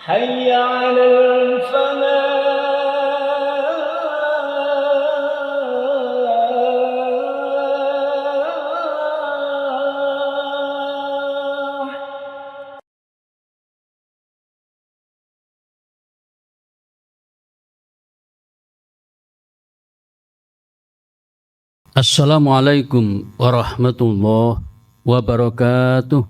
حي على الفلاح. Assalamualaikum warahmatullahi wabarakatuh.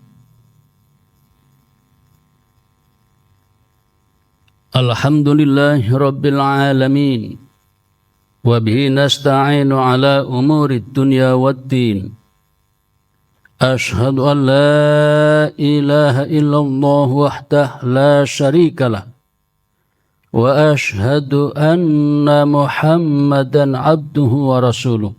Alhamdulillahi rabbil alamin. Wa bihi nasta'inu ala umurid dunya waddin. Ashhadu an la ilaha illallah wahdah la syarika lah. Wa ashhadu anna Muhammadan abduhu wa rasuluh.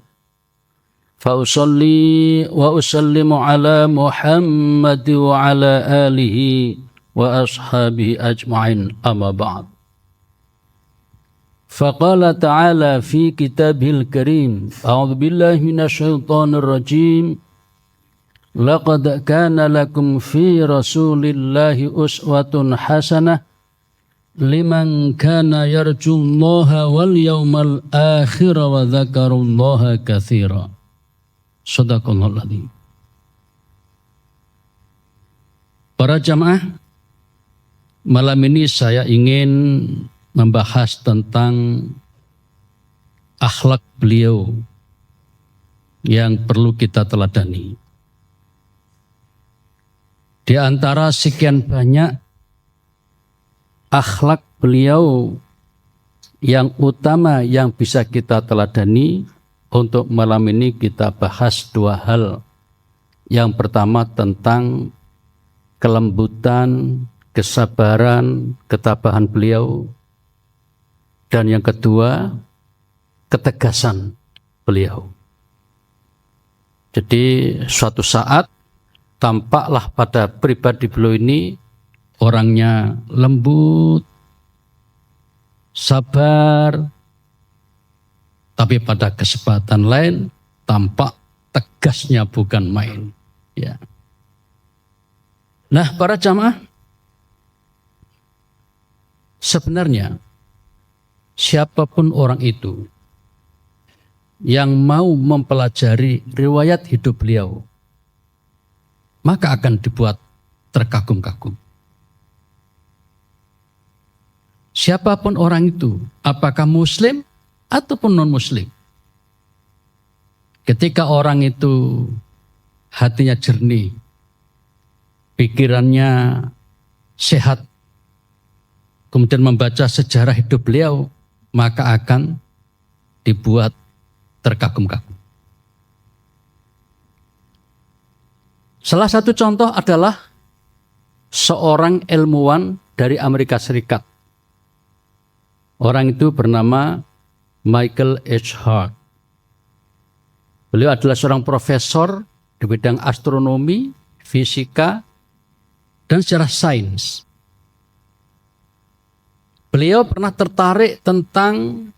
فأصلي وأسلم على محمد وعلى آله وأصحابه أجمعين أما بعد فقال تعالى في كتابه الكريم أعوذ بالله من الشيطان الرجيم لقد كان لكم في رسول الله أسوة حسنة لمن كان يرجو الله واليوم الآخر وذكر الله كثيرا. Shadaqallahul adzim. Para jamaah, malam ini saya ingin membahas tentang akhlak beliau yang perlu kita teladani. Di antara sekian banyak akhlak beliau yang utama yang bisa kita teladani, untuk malam ini kita bahas dua hal. Yang pertama tentang kelembutan, kesabaran, ketabahan beliau. Dan yang kedua, ketegasan beliau. Jadi suatu saat tampaklah pada pribadi beliau ini orangnya lembut, sabar, tapi pada kesempatan lain tampak tegasnya bukan main. Ya. Nah, para jamaah, sebenarnya siapapun orang itu yang mau mempelajari riwayat hidup beliau, maka akan dibuat terkagum-kagum. Siapapun orang itu, apakah muslim ataupun non-muslim. Ketika orang itu hatinya jernih, pikirannya sehat, kemudian membaca sejarah hidup beliau, maka akan dibuat terkagum-kagum. Salah satu contoh adalah seorang ilmuwan dari Amerika Serikat. Orang itu bernama Michael H. Hart. Beliau adalah seorang profesor di bidang astronomi, fisika, dan sejarah sains. Beliau pernah tertarik tentang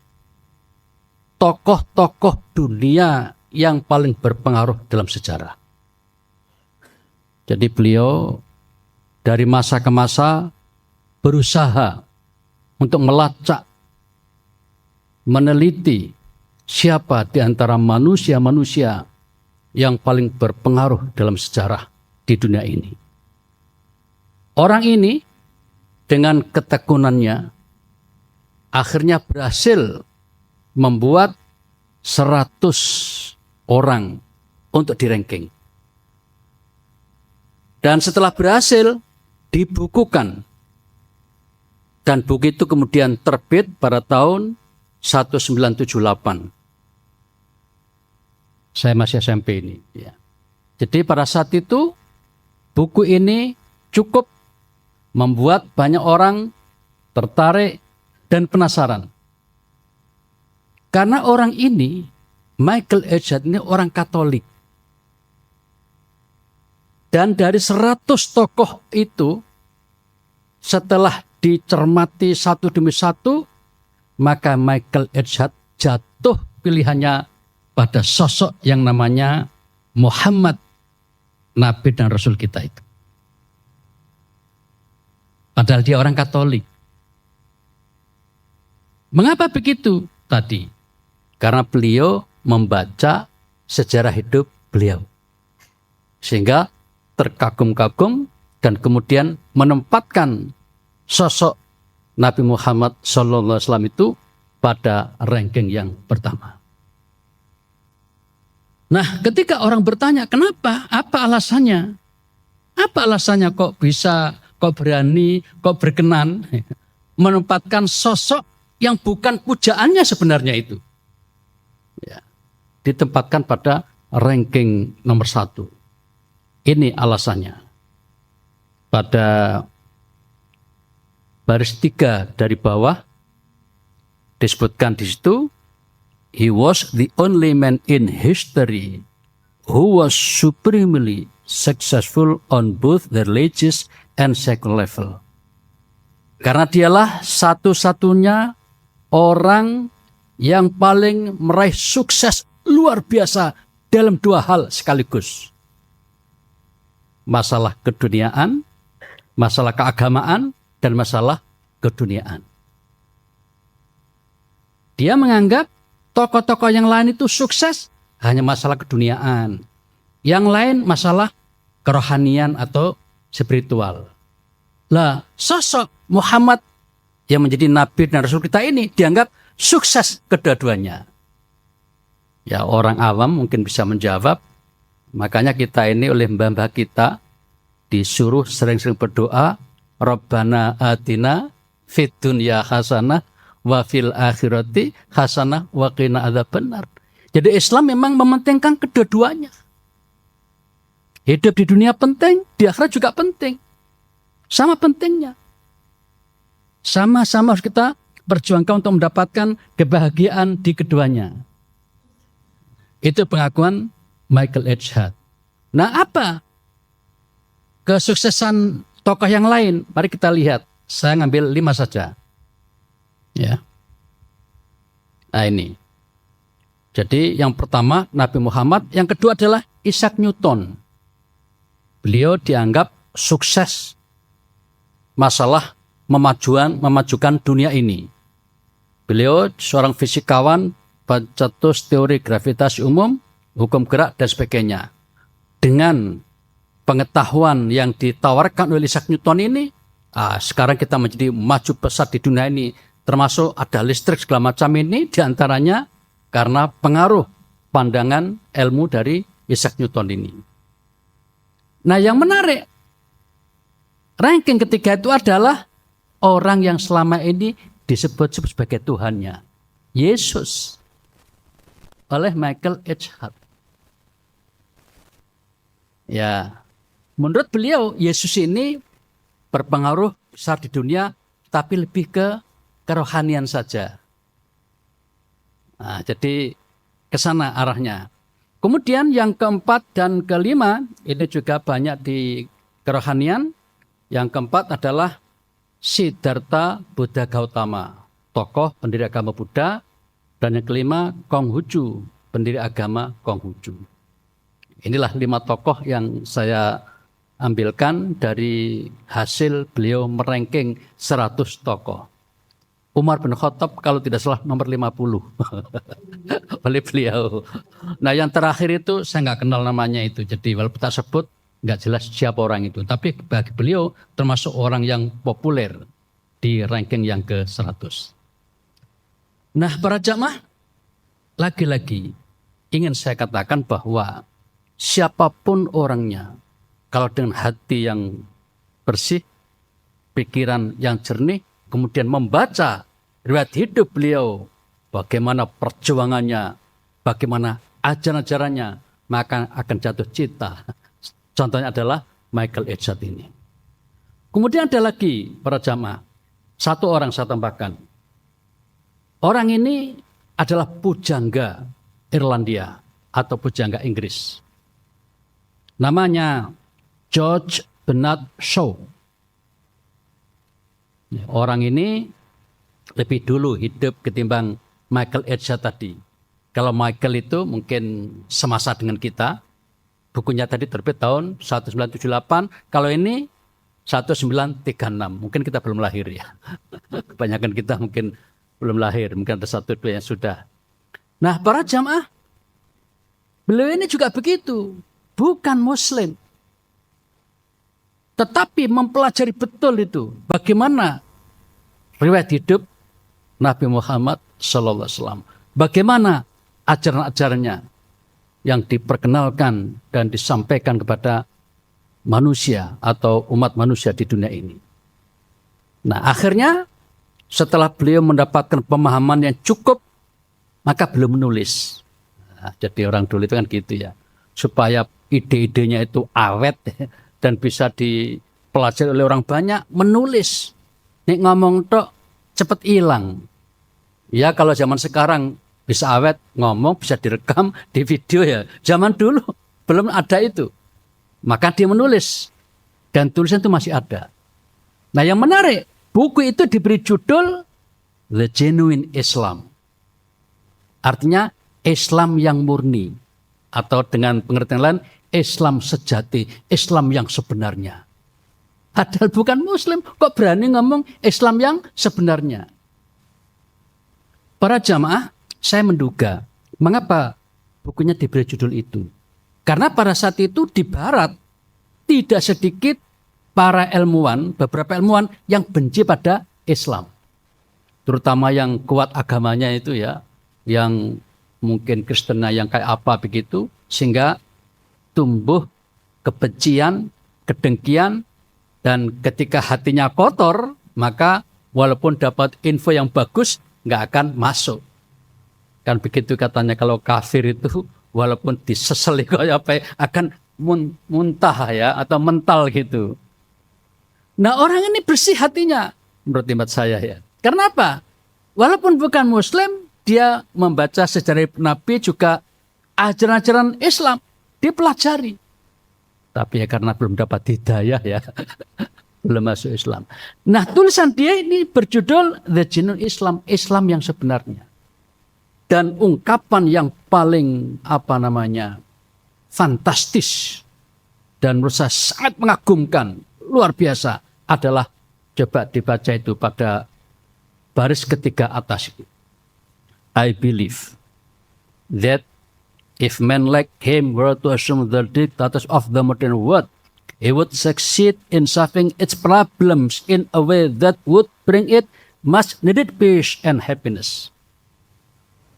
tokoh-tokoh dunia yang paling berpengaruh dalam sejarah. Jadi beliau dari masa ke masa berusaha untuk melacak, meneliti siapa di antara manusia-manusia yang paling berpengaruh dalam sejarah di dunia ini. Orang ini dengan ketekunannya akhirnya berhasil membuat 100 orang untuk di-ranking. Dan setelah berhasil dibukukan, dan buku itu kemudian terbit pada tahun 1978. Saya masih SMP ini. Ya. Jadi pada saat itu buku ini cukup membuat banyak orang tertarik dan penasaran. Karena orang ini, Michael H. Hart ini orang Katolik. Dan dari 100 tokoh itu, setelah dicermati satu demi satu, maka Michael H. Hart jatuh pilihannya pada sosok yang namanya Muhammad, Nabi dan Rasul kita itu. Padahal dia orang Katolik. Mengapa begitu tadi? Karena beliau membaca sejarah hidup beliau. Sehingga terkagum-kagum dan kemudian menempatkan sosok Nabi Muhammad SAW itu pada ranking yang pertama. Nah, ketika orang bertanya, kenapa? Apa alasannya? Apa alasannya kok bisa, kok berani, kok berkenan menempatkan sosok yang bukan pujaannya sebenarnya itu? Ya, ditempatkan pada ranking nomor 1. Ini alasannya. Pada baris 3 dari bawah disebutkan di situ, he was the only man in history who was supremely successful on both the religious and secular level. Karena dialah satu-satunya orang yang paling meraih sukses luar biasa dalam 2 hal sekaligus. Masalah keduniaan, masalah keagamaan, dan masalah keduniaan. Dia menganggap tokoh-tokoh yang lain itu sukses hanya masalah keduniaan. Yang lain masalah kerohanian atau spiritual. Lah, sosok Muhammad yang menjadi nabi dan rasul kita ini dianggap sukses kedua-duanya. Ya, orang awam mungkin bisa menjawab, makanya kita ini oleh mbah-mbah kita disuruh sering-sering berdoa, Rabbana atina fid dunya hasanah wa fil akhirati hasanah wa qina adzabannar. Jadi Islam memang mementingkan kedua-duanya. Hidup di dunia penting, di akhirat juga penting. Sama pentingnya. Sama-sama harus kita perjuangkan untuk mendapatkan kebahagiaan di keduanya. Itu pengakuan Michael H. Hart. Nah, apa kesuksesan tokoh yang lain? Mari kita lihat. Saya ngambil 5 saja. Ya. Nah, ini. Jadi yang pertama Nabi Muhammad, yang kedua adalah Isaac Newton. Beliau dianggap sukses masalah memajukan dunia ini. Beliau seorang fisikawan, pencetus teori gravitasi umum, hukum gerak dan sebagainya. Dengan pengetahuan yang ditawarkan oleh Isaac Newton ini, sekarang kita menjadi maju pesat di dunia ini, termasuk ada listrik segala macam ini, diantaranya karena pengaruh pandangan ilmu dari Isaac Newton ini. Nah, yang menarik, ranking ketiga itu adalah orang yang selama ini disebut sebagai Tuhannya, Yesus, oleh Michael H. Hart. Ya, menurut beliau Yesus ini berpengaruh besar di dunia, tapi lebih ke kerohanian saja. Nah, jadi ke sana arahnya. Kemudian yang keempat dan kelima, ini juga banyak di kerohanian. Yang keempat adalah Siddhartha Buddha Gautama, tokoh pendiri agama Buddha. Dan yang kelima, Konghucu, pendiri agama Konghucu. Inilah 5 tokoh yang saya ambilkan dari hasil beliau meranking 100 tokoh. Umar bin Khattab kalau tidak salah nomor 50 oleh beliau. Nah, yang terakhir itu saya nggak kenal namanya itu. Jadi walaupun tak sebut nggak jelas siapa orang itu. Tapi bagi beliau termasuk orang yang populer di ranking yang ke-100. Nah, para jamaah, lagi-lagi ingin saya katakan bahwa siapapun orangnya, kalau dengan hati yang bersih, pikiran yang jernih, kemudian membaca riwayat hidup beliau, bagaimana perjuangannya, bagaimana ajaran-ajarannya, maka akan jatuh cinta. Contohnya adalah Michael H. Hart ini. Kemudian ada lagi para jamaah, 1 orang saya tambahkan. Orang ini adalah pujangga Irlandia atau pujangga Inggris. Namanya George Bernard Shaw. Orang ini lebih dulu hidup ketimbang Michael H. Hart tadi. Kalau Michael itu mungkin semasa dengan kita. Bukunya tadi terbit tahun 1978. Kalau ini 1936. Mungkin kita belum lahir ya. Kebanyakan kita mungkin belum lahir. Mungkin ada satu dua yang sudah. Nah, para jamaah, beliau ini juga begitu. Bukan Muslim. Tetapi mempelajari betul itu. Bagaimana riwayat hidup Nabi Muhammad SAW. Bagaimana ajaran-ajarannya yang diperkenalkan dan disampaikan kepada manusia atau umat manusia di dunia ini. Nah, akhirnya setelah beliau mendapatkan pemahaman yang cukup, maka beliau menulis. Nah, jadi orang dulu itu kan gitu ya, supaya ide-idenya itu awet dan bisa dipelajari oleh orang banyak, menulis. Nek ngomong tok cepet hilang. Ya kalau zaman sekarang bisa awet, ngomong bisa direkam di video ya. Zaman dulu belum ada itu. Maka dia menulis. Dan tulisan itu masih ada. Nah yang menarik, buku itu diberi judul The Genuine Islam. Artinya Islam yang murni. Atau dengan pengertian lain, Islam sejati, Islam yang sebenarnya. Padahal bukan Muslim, kok berani ngomong Islam yang sebenarnya. Para jamaah, saya menduga mengapa bukunya diberi judul itu. Karena pada saat itu di Barat tidak sedikit para ilmuwan, beberapa ilmuwan yang benci pada Islam. Terutama yang kuat agamanya itu ya, yang mungkin Kristennya yang kayak apa begitu, sehingga tumbuh kebencian, kedengkian, dan ketika hatinya kotor, maka walaupun dapat info yang bagus, nggak akan masuk. Kan begitu katanya kalau kafir itu walaupun diseseli kayak apa akan muntah ya atau mental gitu. Nah orang ini bersih hatinya menurut hemat saya ya. Karena apa? Walaupun bukan Muslim, dia membaca sejarah Nabi juga ajaran-ajaran Islam dipelajari. Tapi ya karena belum dapat hidayah ya. Belum masuk Islam. Nah tulisan dia ini berjudul The Genuine Islam, Islam yang sebenarnya. Dan ungkapan yang paling fantastis dan menurut saya sangat mengagumkan, luar biasa adalah coba dibaca itu pada baris ketiga atas itu. I believe that if men like him were to assume the dictators of the modern world, he would succeed in solving its problems in a way that would bring it much needed peace and happiness.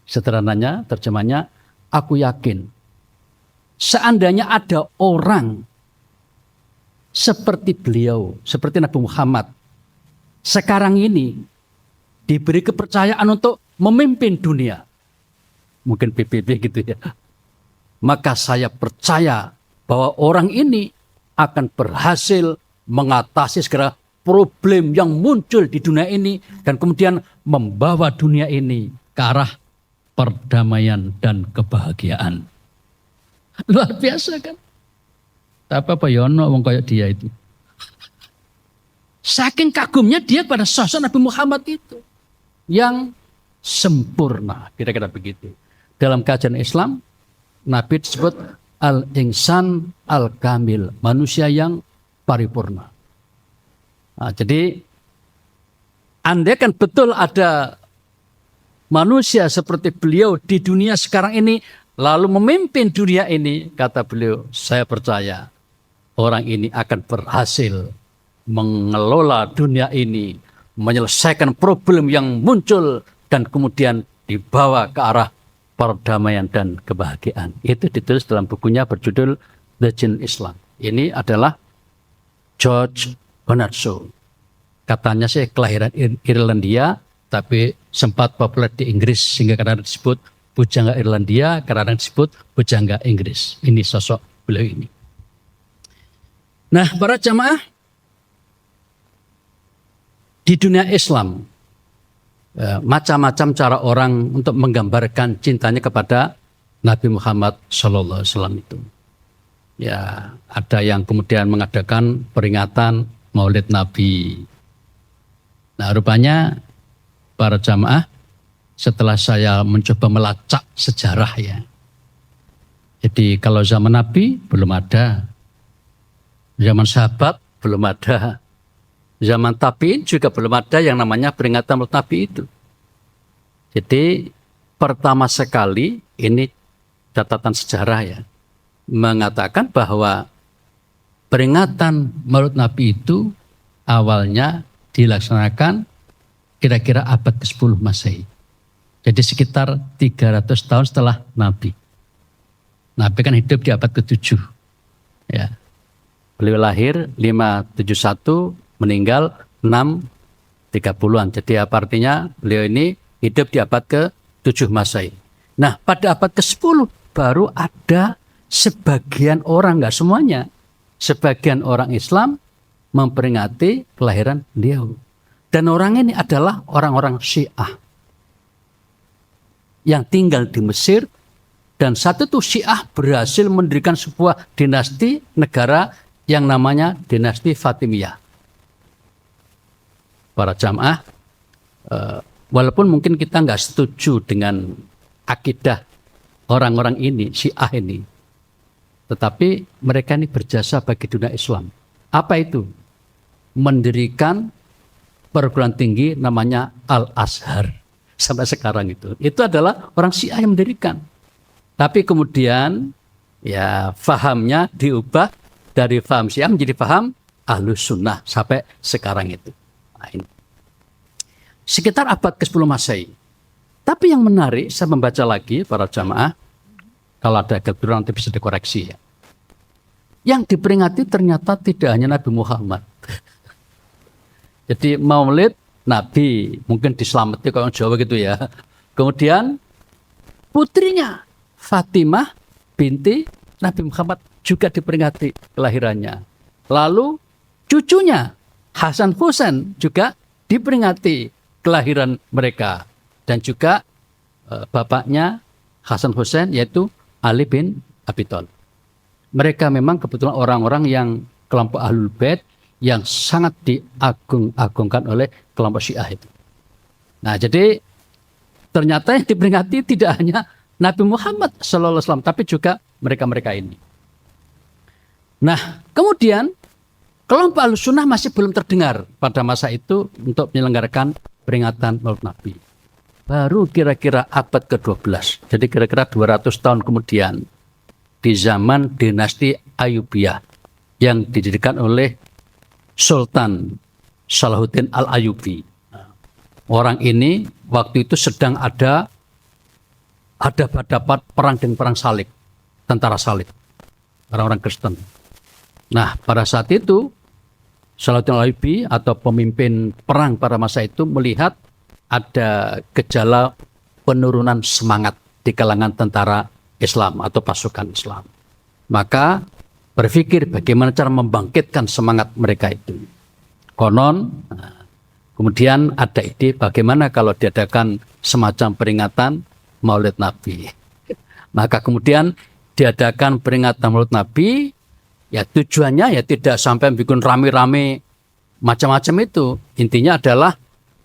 Sederhananya, terjemahnya, aku yakin seandainya ada orang seperti beliau, seperti Nabi Muhammad, sekarang ini diberi kepercayaan untuk memimpin dunia, mungkin PBB gitu ya, maka saya percaya bahwa orang ini akan berhasil mengatasi segala problem yang muncul di dunia ini dan kemudian membawa dunia ini ke arah perdamaian dan kebahagiaan. Luar biasa kan? Apa Yono wong kayak dia itu. Saking kagumnya dia pada sosok Nabi Muhammad itu yang sempurna, kira-kira begitu. Dalam kajian Islam, Nabi disebut al-insan al-kamil, manusia yang paripurna. Nah, jadi andai kan betul ada manusia seperti beliau di dunia sekarang ini, lalu memimpin dunia ini, kata beliau, saya percaya orang ini akan berhasil mengelola dunia ini, menyelesaikan problem yang muncul, dan kemudian dibawa ke arah perdamaian dan kebahagiaan. Itu ditulis dalam bukunya berjudul The Genuine Islam. Ini adalah George Bernard Shaw. Katanya sih kelahiran Irlandia, tapi sempat populer di Inggris sehingga kadang disebut pujangga Irlandia, kadang disebut pujangga Inggris. Ini sosok beliau ini. Nah, para jamaah di dunia Islam, macam-macam cara orang untuk menggambarkan cintanya kepada Nabi Muhammad SAW itu. Ya, ada yang kemudian mengadakan peringatan Maulid Nabi. Nah, rupanya para jamaah, setelah saya mencoba melacak sejarah ya. Jadi kalau zaman Nabi belum ada. Zaman sahabat belum ada. Zaman tabi'in juga belum ada yang namanya peringatan Maulid Nabi itu. Jadi pertama sekali ini catatan sejarah ya, mengatakan bahwa peringatan Maulid Nabi itu awalnya dilaksanakan kira-kira abad ke-10 Masehi. Jadi sekitar 300 tahun setelah Nabi. Nabi kan hidup di abad ke-7. Ya. Beliau lahir 571, meninggal 630-an. Jadi apa artinya? Beliau ini hidup di abad ke-7 Masehi. Nah, pada abad ke-10 baru ada sebagian orang, enggak semuanya, sebagian orang Islam memperingati kelahiran beliau. Dan orang ini adalah orang-orang Syiah yang tinggal di Mesir. Dan saat itu Syiah berhasil mendirikan sebuah dinasti negara yang namanya dinasti Fatimiyah. Para jamaah, walaupun mungkin kita nggak setuju dengan akidah orang-orang ini, Syiah ini, tetapi mereka ini berjasa bagi dunia Islam. Apa itu? Mendirikan perguruan tinggi namanya Al-Azhar. Sampai sekarang itu adalah orang Syiah yang mendirikan. Tapi kemudian ya fahamnya diubah dari faham Syiah menjadi faham Ahlus Sunnah sampai sekarang itu. Nah, ini. Sekitar abad ke-10 Masehi. Tapi yang menarik, saya membaca lagi para jamaah, kalau ada kekeliruan nanti bisa dikoreksi ya. Yang diperingati ternyata tidak hanya Nabi Muhammad. Jadi Maulid Nabi, mungkin diselamati kalau Jawa gitu ya. Kemudian putrinya Fatimah binti Nabi Muhammad juga diperingati kelahirannya. Lalu cucunya Hasan Husain juga diperingati kelahiran mereka. Dan juga bapaknya Hasan Husain yaitu Ali bin Abi Thalib. Mereka memang kebetulan orang-orang yang kelompok Ahlul Bait yang sangat diagung-agungkan oleh kelompok Syiah itu. Nah, jadi ternyata yang diperingati tidak hanya Nabi Muhammad SAW, tapi juga mereka-mereka ini. Nah, kemudian kelompok Ahlus Sunnah masih belum terdengar pada masa itu untuk menyelenggarakan peringatan Maulid Nabi. Baru kira-kira abad ke-12, jadi kira-kira 200 tahun kemudian, di zaman dinasti Ayyubiyah yang didirikan oleh Sultan Salahuddin Al-Ayyubi. Orang ini waktu itu sedang ada dapat perang dan perang salib, tentara salib, orang-orang Kristen. Nah, pada saat itu Salahuddin Al-Ayyubi atau pemimpin perang pada masa itu melihat ada gejala penurunan semangat di kalangan tentara Islam atau pasukan Islam. Maka berpikir bagaimana cara membangkitkan semangat mereka itu. Konon, kemudian ada ide bagaimana kalau diadakan semacam peringatan Maulid Nabi. Maka kemudian diadakan peringatan Maulid Nabi, ya tujuannya ya tidak sampai bikin rame-rame macam-macam itu. Intinya adalah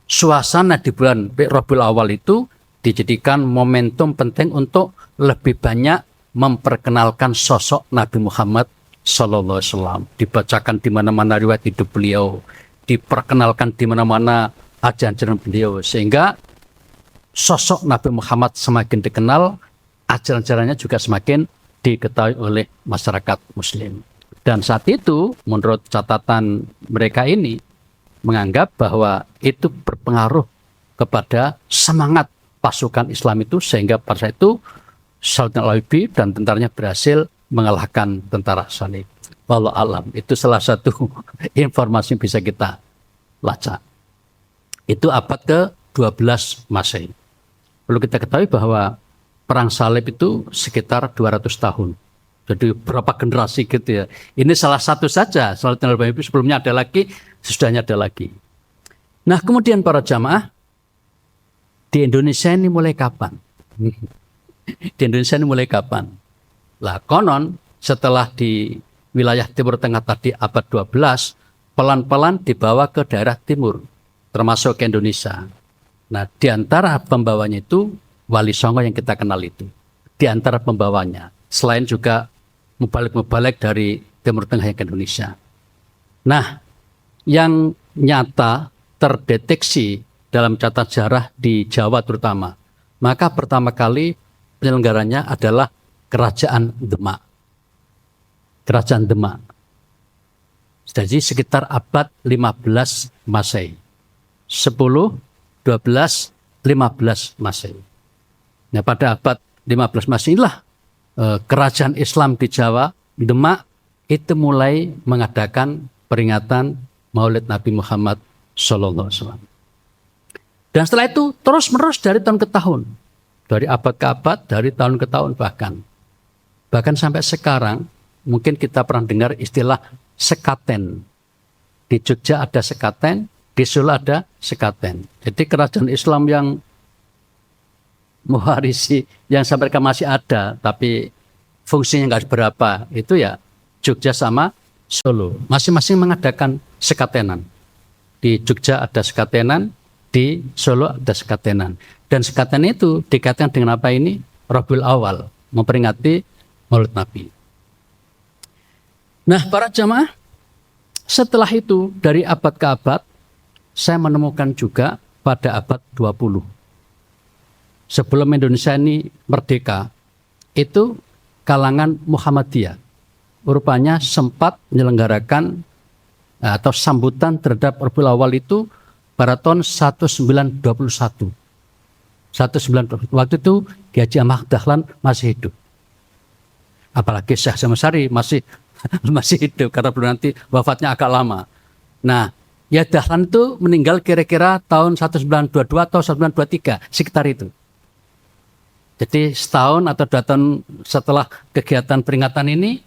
suasana di bulan Rabiul Awal itu dijadikan momentum penting untuk lebih banyak memperkenalkan sosok Nabi Muhammad Sallallahu Alaihi Wasallam, dibacakan di mana-mana riwayat hidup beliau, diperkenalkan di mana-mana ajaran-ajaran beliau, sehingga sosok Nabi Muhammad semakin dikenal, ajaran-ajarannya juga semakin diketahui oleh masyarakat Muslim. Dan saat itu, menurut catatan mereka ini, menganggap bahwa itu berpengaruh kepada semangat pasukan Islam itu, sehingga pada saat itu Salahuddin Al-Ayyubi dan tentaranya berhasil mengalahkan tentara salib. Wallahu alam, itu salah satu informasi yang bisa kita lacak. Itu abad ke-12 Masehi. Perlu kita ketahui bahwa perang salib itu sekitar 200 tahun. Jadi berapa generasi gitu ya. Ini salah satu saja. Salahuddin Al-Ayyubi sebelumnya ada lagi, sesudahnya ada lagi. Nah, kemudian para jamaah, di Indonesia ini mulai kapan? Di Indonesia ini mulai kapan? Lah, konon setelah di wilayah Timur Tengah tadi abad 12, pelan-pelan dibawa ke daerah timur, termasuk ke Indonesia. Nah, di antara pembawanya itu Wali Songo yang kita kenal itu. Di antara pembawanya, selain juga mubalik-mubalik dari Timur Tengah yang ke Indonesia. Nah, yang nyata terdeteksi dalam catatan sejarah di Jawa terutama, maka pertama kali penyelenggaranya adalah Kerajaan Demak. Kerajaan Demak. Jadi sekitar abad 15 Masehi. 10, 12, 15 Masehi. Nah, pada abad 15 Masehi inilah kerajaan Islam di Jawa, Demak, itu mulai mengadakan peringatan Maulid Nabi Muhammad SAW. Dan setelah itu terus menerus dari tahun ke tahun, dari abad ke abad, dari tahun ke tahun bahkan sampai sekarang mungkin kita pernah dengar istilah sekaten. Di Jogja ada sekaten, di Solo ada sekaten. Jadi kerajaan Islam yang mewarisi yang sampai sekarang masih ada, tapi fungsinya nggak seberapa, itu ya Jogja sama Solo. Masing-masing mengadakan sekatenan. Di Jogja ada sekatenan, di Solo ada sekatenan. Dan sekatenan itu dikaitkan dengan apa ini? Rabiul Awal, memperingati Maulid Nabi. Nah, para jamaah, setelah itu dari abad ke abad, saya menemukan juga pada abad 20. Sebelum Indonesia ini merdeka, itu kalangan Muhammadiyah rupanya sempat menyelenggarakan atau sambutan terhadap Rabiul Awal itu pada tahun 1921. 1921. Waktu itu Ki Haji Ahmad Dahlan masih hidup. Apalagi Syekh Hasyim Asy'ari masih hidup karena belum nanti wafatnya agak lama. Nah, ya Dahlan itu meninggal kira-kira tahun 1922 atau 1923, sekitar itu. Jadi setahun atau 2 tahun setelah kegiatan peringatan ini,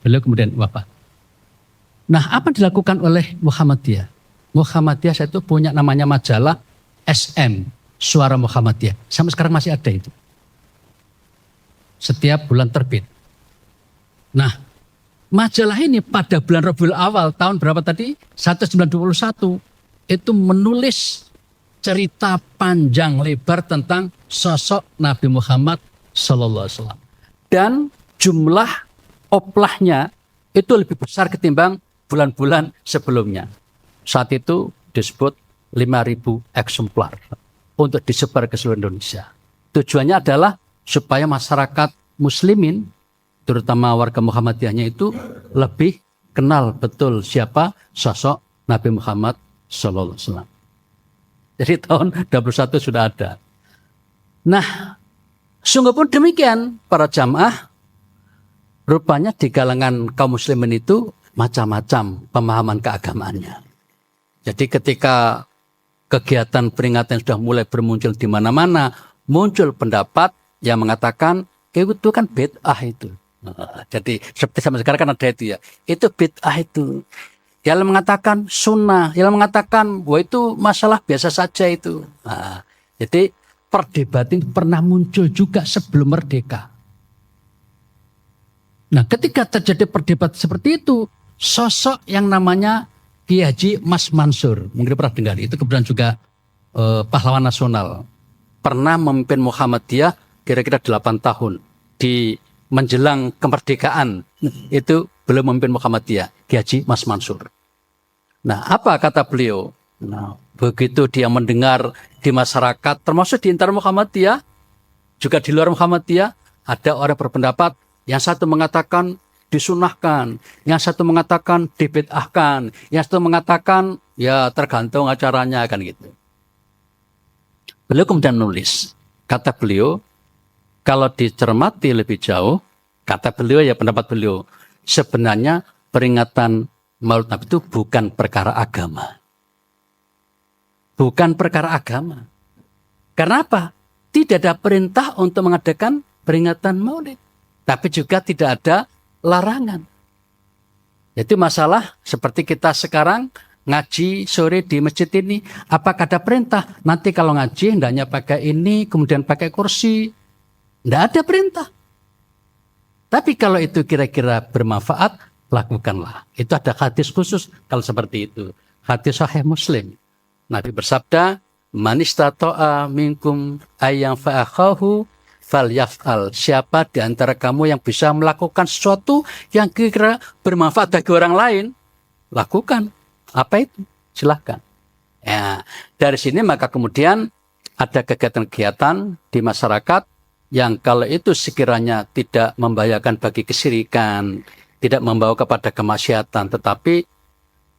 beliau kemudian wafat. Nah, apa yang dilakukan oleh Muhammadiyah? Muhammadiyah saya itu punya namanya majalah SM, Suara Muhammadiyah. Sampai sekarang masih ada itu. Setiap bulan terbit. Nah, majalah ini pada bulan Rabiul Awal tahun berapa tadi? 1921 itu menulis cerita panjang lebar tentang sosok Nabi Muhammad SAW. Dan jumlah oplahnya itu lebih besar ketimbang bulan-bulan sebelumnya. Saat itu disebut 5.000 eksemplar untuk disebar ke seluruh Indonesia. Tujuannya adalah supaya masyarakat muslimin, terutama warga Muhammadiyahnya itu lebih kenal betul siapa sosok Nabi Muhammad SAW. Jadi tahun 21 sudah ada. Nah, sungguh pun demikian para jamaah, rupanya di kalangan kaum muslimin itu macam-macam pemahaman keagamaannya. Jadi ketika kegiatan peringatan sudah mulai bermuncul di mana-mana, muncul pendapat yang mengatakan itu kan bid'ah itu. Jadi seperti sampai sekarang kan ada itu ya. Itu bid'ah itu. Yang mengatakan sunnah, yang mengatakan bahwa itu masalah biasa saja itu. Jadi perdebatan pernah muncul juga sebelum merdeka. Nah, ketika terjadi perdebatan seperti itu, sosok yang namanya Ki Haji Mas Mansur, mungkin pernah dengar, itu kebetulan juga pahlawan nasional. Pernah memimpin Muhammadiyah kira-kira 8 tahun di menjelang kemerdekaan. Itu belum memimpin Muhammadiyah, Ki Haji Mas Mansur. Nah, apa kata beliau? Nah, begitu dia mendengar di masyarakat, termasuk di antara Muhammadiyah, juga di luar Muhammadiyah, ada orang berpendapat, yang satu mengatakan disunahkan, yang satu mengatakan dibid'ahkan, yang satu mengatakan ya tergantung acaranya, kan gitu. Beliau kemudian nulis, kata beliau, kalau dicermati lebih jauh, kata beliau ya pendapat beliau, sebenarnya peringatan Maulid Nabi itu bukan perkara agama. Bukan perkara agama. Karena apa? Tidak ada perintah untuk mengadakan peringatan Maulid. Tapi juga tidak ada larangan. Itu masalah seperti kita sekarang ngaji sore di masjid ini. Apakah ada perintah? Nanti kalau ngaji hendaknya pakai ini, kemudian pakai kursi. Tidak ada perintah. Tapi kalau itu kira-kira bermanfaat, lakukanlah. Itu ada hadis khusus kalau seperti itu. Hadis Sahih Muslim. Nabi bersabda, "Man istata'a minkum ayyang fa'akhahu falyaf'al." Siapa di antara kamu yang bisa melakukan sesuatu yang kira-kira bermanfaat bagi orang lain, lakukan. Apa itu? Silahkan. Ya, dari sini maka kemudian ada kegiatan-kegiatan di masyarakat yang kalau itu sekiranya tidak membahayakan bagi kesyirikan, tidak membawa kepada kemaksiatan, tetapi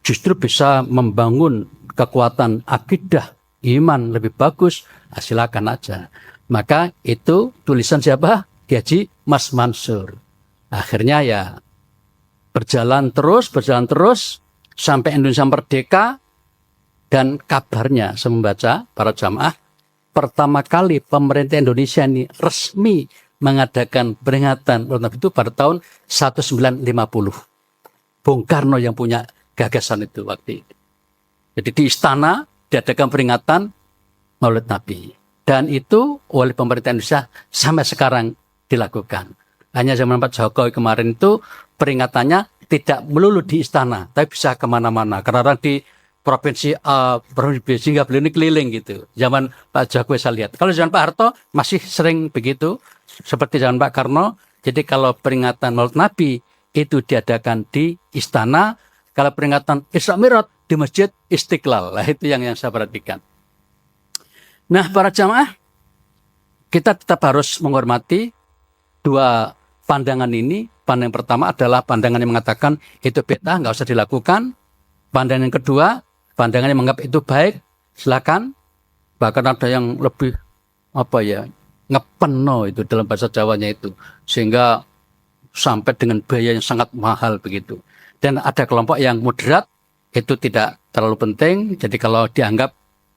justru bisa membangun kekuatan akidah, iman lebih bagus, silakan aja. Maka itu tulisan siapa? Kiai Haji Mas Mansur. Akhirnya ya berjalan terus sampai Indonesia merdeka. Dan kabarnya saya membaca para jamaah, pertama kali pemerintah Indonesia ini resmi mengadakan peringatan Maulid Nabi itu pada tahun 1950. Bung Karno yang punya gagasan itu waktu itu. Jadi di istana diadakan peringatan Maulid Nabi. Dan itu oleh pemerintah Indonesia sampai sekarang dilakukan. Hanya zaman Pak Jokowi kemarin itu peringatannya tidak melulu di istana, tapi bisa kemana-mana. Karena orang di provinsi A, provinsi B, sehingga beliau ini keliling gitu. Zaman Pak Jokowi saya lihat. Kalau zaman Pak Harto masih sering begitu, seperti zaman Pak Karno. Jadi kalau peringatan Maulid Nabi itu diadakan di istana, kalau peringatan Isra Mi'raj di Masjid Istiqlal. Nah, itu yang saya perhatikan. Nah, para jamaah, kita tetap harus menghormati dua pandangan ini. Pandangan yang pertama adalah pandangan yang mengatakan itu bid'ah, nggak usah dilakukan. Pandangan yang kedua, pandangan yang menganggap itu baik, silakan. Bahkan ada yang lebih ngepeno itu dalam bahasa Jawanya itu, sehingga sampai dengan biaya yang sangat mahal begitu. Dan ada kelompok yang moderat, itu tidak terlalu penting. Jadi kalau dianggap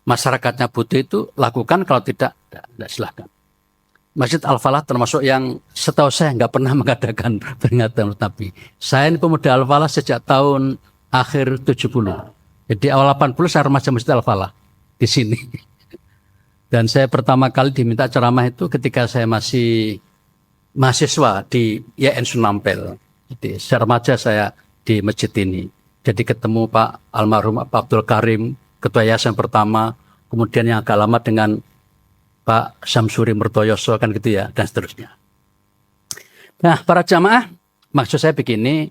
masyarakatnya butuh itu lakukan, kalau tidak silakan. Masjid Al-Falah termasuk yang setahu saya nggak pernah mengadakan peringatan Maulid Nabi. Saya ini pemuda Al-Falah sejak tahun akhir 70. Jadi awal 80 saya remaja Masjid Al-Falah di sini. Dan saya pertama kali diminta ceramah itu ketika saya masih mahasiswa di IAIN Sunampel. Jadi saya remaja saya di masjid ini. Jadi ketemu Pak almarhum Pak Abdul Karim, ketua yayasan pertama, kemudian yang agak lama dengan Pak Samsuri Mertoyoso kan gitu ya, dan seterusnya. Nah, para jamaah, maksud saya begini,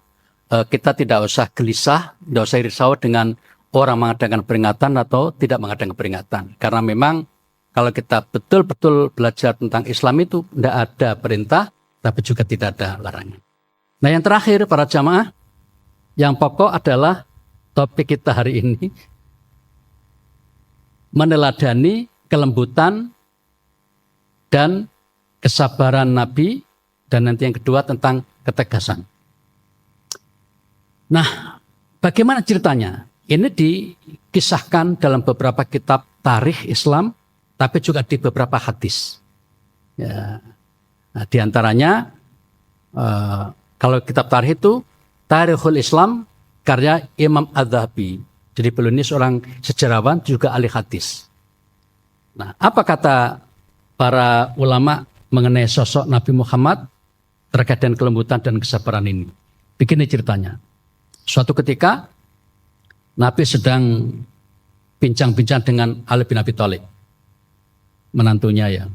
kita tidak usah gelisah, tidak usah risau dengan orang mengadakan peringatan atau tidak mengadakan peringatan. Karena memang kalau kita betul-betul belajar tentang Islam itu tidak ada perintah, tapi juga tidak ada larangan. Nah, yang terakhir para jamaah, yang pokok adalah topik kita hari ini, meneladani kelembutan dan kesabaran Nabi, dan nanti yang kedua tentang ketegasan. Nah, bagaimana ceritanya? Ini dikisahkan dalam beberapa kitab tarikh Islam, tapi juga di beberapa hadis. Ya. Nah, di antaranya, kalau kitab tarikh itu, Tarikhul Islam, karya Imam Az-Zahabi. Jadi beliau ini seorang sejarawan, juga ahli hadis. Nah, apa kata para ulama mengenai sosok Nabi Muhammad terkait dengan kelembutan dan kesabaran ini? Begini ceritanya. Suatu ketika, Nabi sedang bincang-bincang dengan Ali bin Abi Thalib, menantunya ya.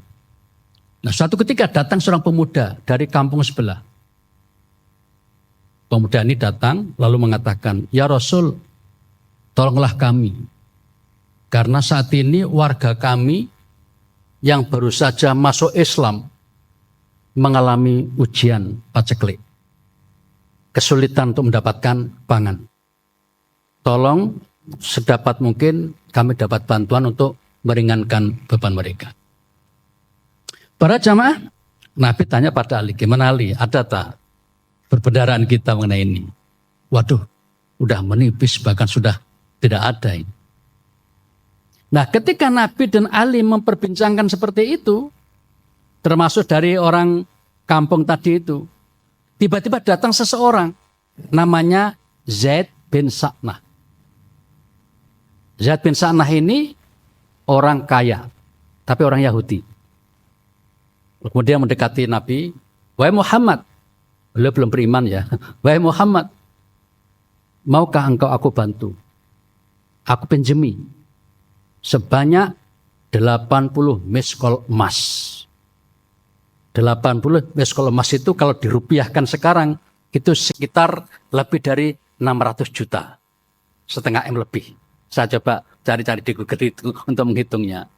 Nah, suatu ketika datang seorang pemuda dari kampung sebelah. Pemuda ini datang lalu mengatakan, "Ya Rasul, tolonglah kami. Karena saat ini warga kami yang baru saja masuk Islam mengalami ujian paceklik. Kesulitan untuk mendapatkan pangan. Tolong sedapat mungkin kami dapat bantuan untuk meringankan beban mereka." Para jamaah, Nabi tanya pada Ali, "Gimana Ali, ada tak perbendaharaan kita mengenai ini?" Waduh, udah menipis, bahkan sudah tidak ada ini. Nah, ketika Nabi dan Ali memperbincangkan seperti itu, termasuk dari orang kampung tadi itu, tiba-tiba datang seseorang, namanya Zaid bin Sa'nah. Zaid bin Sa'nah ini orang kaya, tapi orang Yahudi. Kemudian mendekati Nabi, "Wahai Muhammad," beliau belum beriman ya, "Wahai Muhammad, maukah engkau aku bantu? Aku pinjemi sebanyak 80 miskol emas." 80 miskol emas itu kalau dirupiahkan sekarang, itu sekitar lebih dari 600 juta. setengah M lebih. Saya coba cari-cari di Google itu untuk menghitungnya.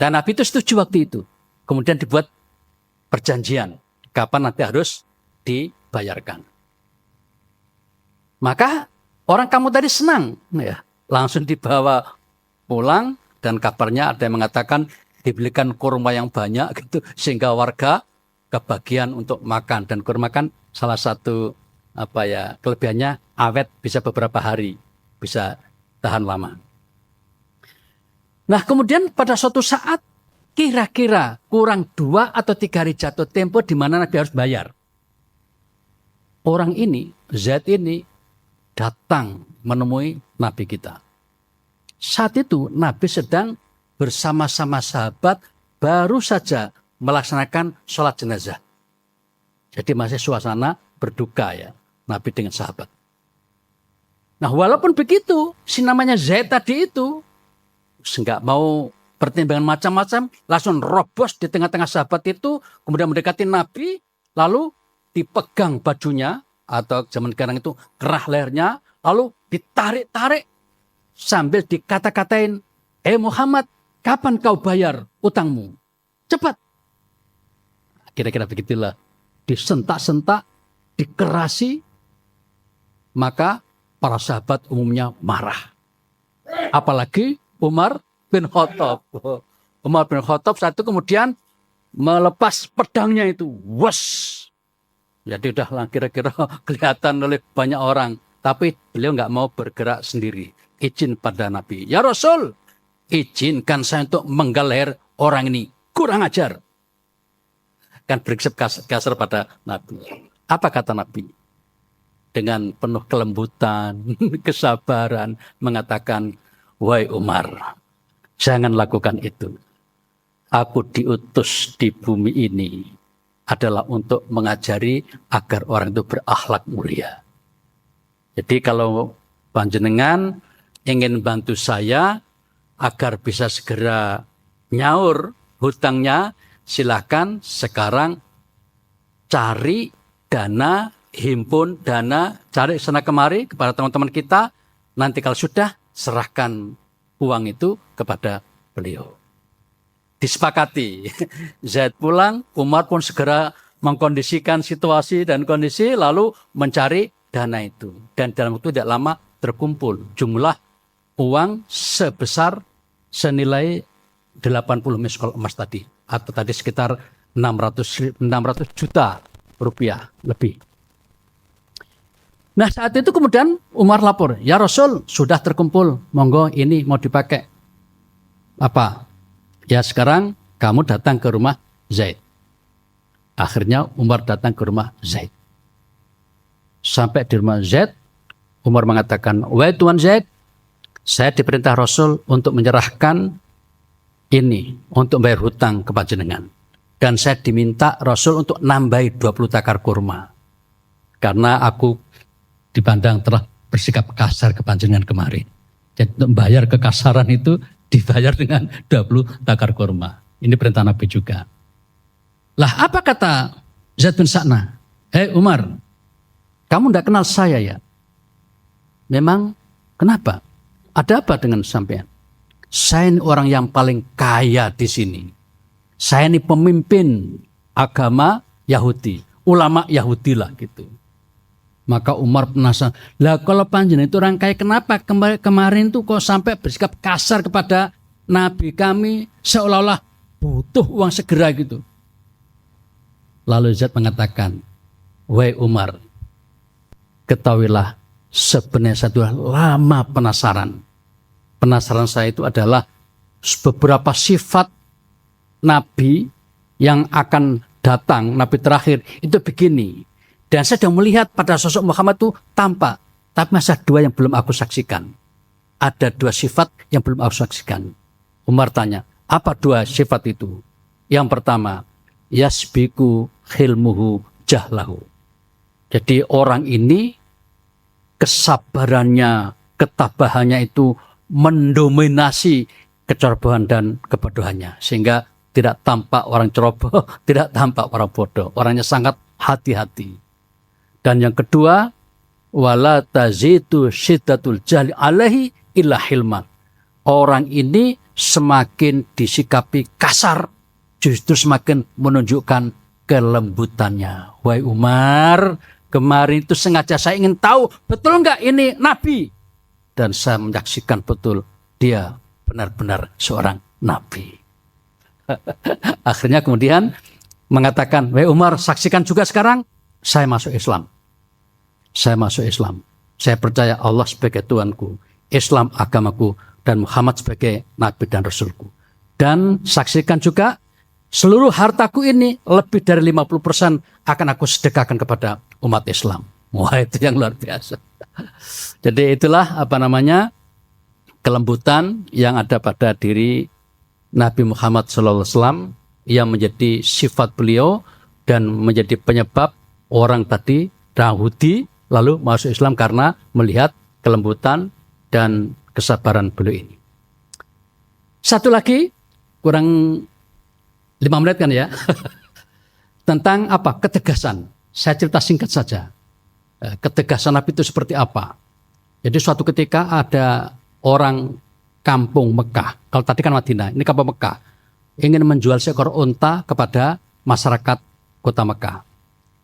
Dan Nabi itu setuju waktu itu. Kemudian dibuat perjanjian kapan nanti harus dibayarkan. Maka orang kamu tadi senang, ya, langsung dibawa pulang dan kabarnya ada yang mengatakan dibelikan kurma yang banyak gitu sehingga warga kebagian untuk makan, dan kurma kan salah satu kelebihannya awet, bisa beberapa hari, bisa tahan lama. Nah, kemudian pada suatu saat kira-kira kurang 2 atau 3 hari jatuh tempo di mana Nabi harus bayar. Orang ini, Zaid ini datang menemui Nabi kita. Saat itu Nabi sedang bersama-sama sahabat baru saja melaksanakan sholat jenazah. Jadi masih suasana berduka ya, Nabi dengan sahabat. Nah, walaupun begitu, si namanya Zaid tadi itu nggak mau pertimbangan macam-macam, langsung robos di tengah-tengah sahabat itu, kemudian mendekati Nabi, lalu dipegang bajunya, atau zaman sekarang itu kerah lehernya, lalu ditarik-tarik sambil dikata-katain, Muhammad, kapan kau bayar utangmu? Cepat. Kira-kira begitulah. Disentak-sentak, dikerasi, maka para sahabat umumnya marah. Apalagi Umar bin Khattab. Umar bin Khattab saat itu kemudian melepas pedangnya itu. Wes. Jadi udah kira-kira kelihatan oleh banyak orang. Tapi beliau nggak mau bergerak sendiri. Izin pada Nabi. Ya Rasul, izinkan saya untuk menggal leher orang ini. Kurang ajar. Kan beriksa kasar pada Nabi. Apa kata Nabi? Dengan penuh kelembutan, kesabaran, mengatakan, wahai Umar, jangan lakukan itu. Aku diutus di bumi ini adalah untuk mengajari agar orang itu berakhlak mulia. Jadi kalau panjenengan ingin bantu saya agar bisa segera nyaur hutangnya, silakan sekarang cari dana, himpun dana, cari sana kemari kepada teman-teman kita. Nanti kalau sudah, serahkan uang itu kepada beliau. Disepakati. Zaid pulang, Umar pun segera mengkondisikan situasi dan kondisi, lalu mencari dana itu. Dan dalam waktu tidak lama terkumpul jumlah uang sebesar senilai 80 miskol emas tadi. Atau tadi sekitar 600 juta rupiah lebih. Nah, saat itu kemudian Umar lapor, ya Rasul, sudah terkumpul, monggo ini mau dipakai. Apa? Ya sekarang kamu datang ke rumah Zaid. Akhirnya Umar datang ke rumah Zaid. Sampai di rumah Zaid, Umar mengatakan, wahai Tuan Zaid, saya diperintah Rasul untuk menyerahkan ini, untuk bayar hutang ke panjenengan. Dan saya diminta Rasul untuk nambahi 20 takar kurma. Karena aku dipandang telah bersikap kasar ke panjenengan kemarin. Jadi untuk membayar kekasaran itu dibayar dengan 20 takar kurma. Ini perintah Nabi juga. Lah apa kata Zaid bin Sa'nah? Hei Umar, kamu tidak kenal saya ya? Memang kenapa? Ada apa dengan sampean? Saya ini orang yang paling kaya di sini. Saya ini pemimpin agama Yahudi, ulama Yahudi lah gitu. Maka Umar penasaran, lah kalau panjenengan itu orang kaya, kenapa kemarin tuh kok sampai bersikap kasar kepada Nabi kami, seolah-olah butuh uang segera gitu. Lalu Zaid mengatakan, wahai Umar, ketahuilah sebenarnya saya sudah lama penasaran. Penasaran saya itu adalah beberapa sifat Nabi yang akan datang, Nabi terakhir itu begini. Dan saya sudah melihat pada sosok Muhammad itu tampak. Tapi masih ada 2 yang belum aku saksikan. Ada 2 sifat yang belum aku saksikan. Umar tanya, apa 2 sifat itu? Yang pertama, yasbiku khilmuhu jahlahu. Jadi orang ini kesabarannya, ketabahannya itu mendominasi kecerobohan dan kebodohannya. Sehingga tidak tampak orang ceroboh, tidak tampak orang bodoh. Orangnya sangat hati-hati. Dan yang kedua, wala tazidu syiddatul jahli alaihi illa hilman. Orang ini semakin disikapi kasar, justru semakin menunjukkan kelembutannya. Wahai Umar, kemarin itu sengaja saya ingin tahu betul nggak ini Nabi, dan saya menyaksikan betul dia benar-benar seorang Nabi. Akhirnya kemudian mengatakan, wahai Umar, saksikan juga sekarang saya masuk Islam. Saya masuk Islam. Saya percaya Allah sebagai Tuhanku, Islam agamaku, dan Muhammad sebagai Nabi dan Rasulku. Dan saksikan juga seluruh hartaku ini lebih dari 50% akan aku sedekahkan kepada umat Islam. Wah, itu yang luar biasa. Jadi itulah kelembutan yang ada pada diri Nabi Muhammad SAW yang menjadi sifat beliau dan menjadi penyebab orang tadi Yahudi lalu masuk Islam karena melihat kelembutan dan kesabaran beliau ini. Satu lagi, kurang 5 menit kan ya, tentang apa? Ketegasan. Saya cerita singkat saja. Ketegasan Nabi itu seperti apa? Jadi suatu ketika ada orang kampung Mekah, kalau tadi kan Madinah, ini kampung Mekah, ingin menjual seekor unta kepada masyarakat kota Mekah.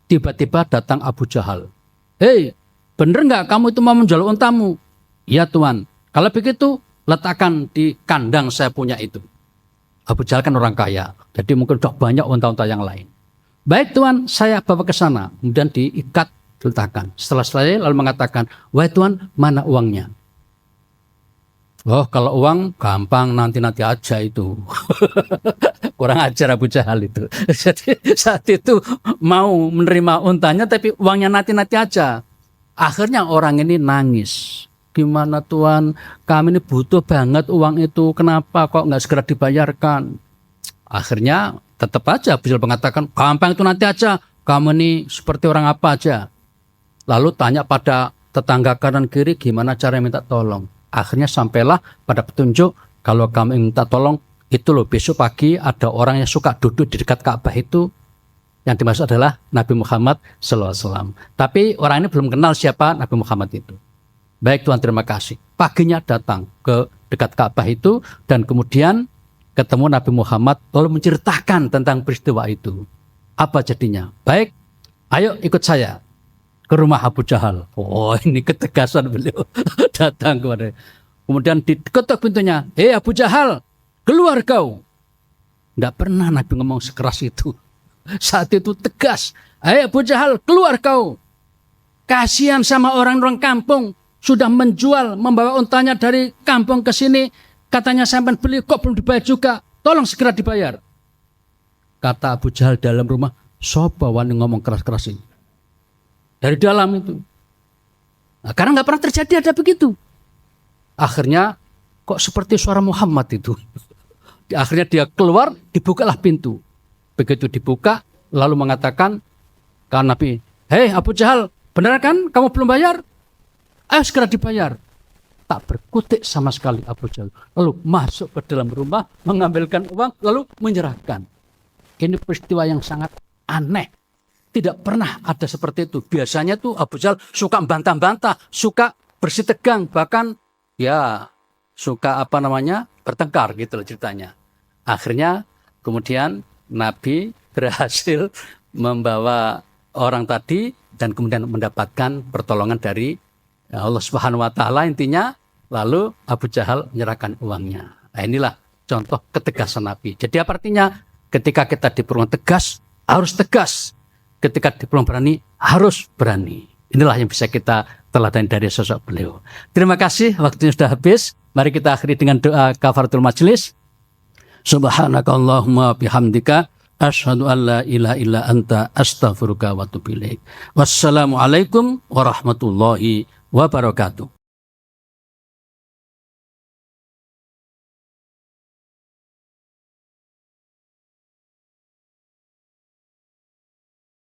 Tiba-tiba datang Abu Jahal. Hei, bener nggak kamu itu mau menjual untamu? Ya Tuan. Kalau begitu, letakkan di kandang saya punya itu. Abu Jahal kan orang kaya, jadi mungkin sudah banyak unta-unta yang lain. Baik Tuan, saya bawa ke sana. Kemudian diikat, diletakkan. Setelah selesai, lalu mengatakan, wahai Tuan, mana uangnya? Oh, kalau uang gampang, nanti aja itu. Kurang ajar Abu Jahal itu. Jadi saat itu mau menerima untanya, tapi uangnya nanti aja. Akhirnya orang ini nangis. Gimana Tuan, kami ini butuh banget uang itu, kenapa kok nggak segera dibayarkan? Akhirnya tetap aja Abu Jahal mengatakan, gampang itu nanti aja, kamu ini seperti orang apa aja. Lalu tanya pada tetangga kanan kiri gimana cara minta tolong. Akhirnya sampailah pada petunjuk, kalau kamu ingin minta tolong, itu loh besok pagi ada orang yang suka duduk di dekat Ka'bah itu, yang dimaksud adalah Nabi Muhammad SAW. Tapi orang ini belum kenal siapa Nabi Muhammad itu. Baik Tuan, terima kasih. Paginya datang ke dekat Ka'bah itu dan kemudian ketemu Nabi Muhammad lalu menceritakan tentang peristiwa itu. Apa jadinya? Baik, ayo ikut saya ke rumah Abu Jahal. Oh, ini ketegasan beliau datang kepada. Kemudian diketuk pintunya. Hei Abu Jahal, keluar kau. Tidak pernah Nabi ngomong sekeras itu. Saat itu tegas. Hei Abu Jahal, keluar kau. Kasihan sama orang-orang kampung. Sudah menjual, membawa untanya dari kampung ke sini. Katanya sampai beli, kok belum dibayar juga. Tolong segera dibayar. Kata Abu Jahal dalam rumah, sopo wani ngomong keras-keras ini. Dari dalam itu. Nah, karena nggak pernah terjadi ada begitu. Akhirnya, kok seperti suara Muhammad itu. Akhirnya dia keluar, dibukalah pintu. Begitu dibuka, lalu mengatakan, kan Nabi, hei Abu Jahal, benar kan kamu belum bayar? Ayo segera dibayar. Tak berkutik sama sekali Abu Jahal. Lalu masuk ke dalam rumah, mengambilkan uang, lalu menyerahkan. Ini peristiwa yang sangat aneh. Tidak pernah ada seperti itu. Biasanya tuh Abu Jahal suka bantah-bantah, suka bersih tegang, bahkan ya suka bertengkar gitu loh ceritanya. Akhirnya kemudian Nabi berhasil membawa orang tadi dan kemudian mendapatkan pertolongan dari Allah Subhanahu wa Ta'ala intinya, lalu Abu Jahal menyerahkan uangnya. Nah, inilah contoh ketegasan Nabi. Jadi apa artinya? Ketika kita diperlukan tegas, harus tegas. Ketika diperlukan berani, harus berani. Inilah yang bisa kita teladani dari sosok beliau. Terima kasih, waktunya sudah habis. Mari kita akhiri dengan doa kafaratul majelis. Subhanakallahumma bihamdika asyhadu an la ilaha illa anta astaghfiruka wa atubu ilaik. Wassalamualaikum warahmatullahi wabarakatuh.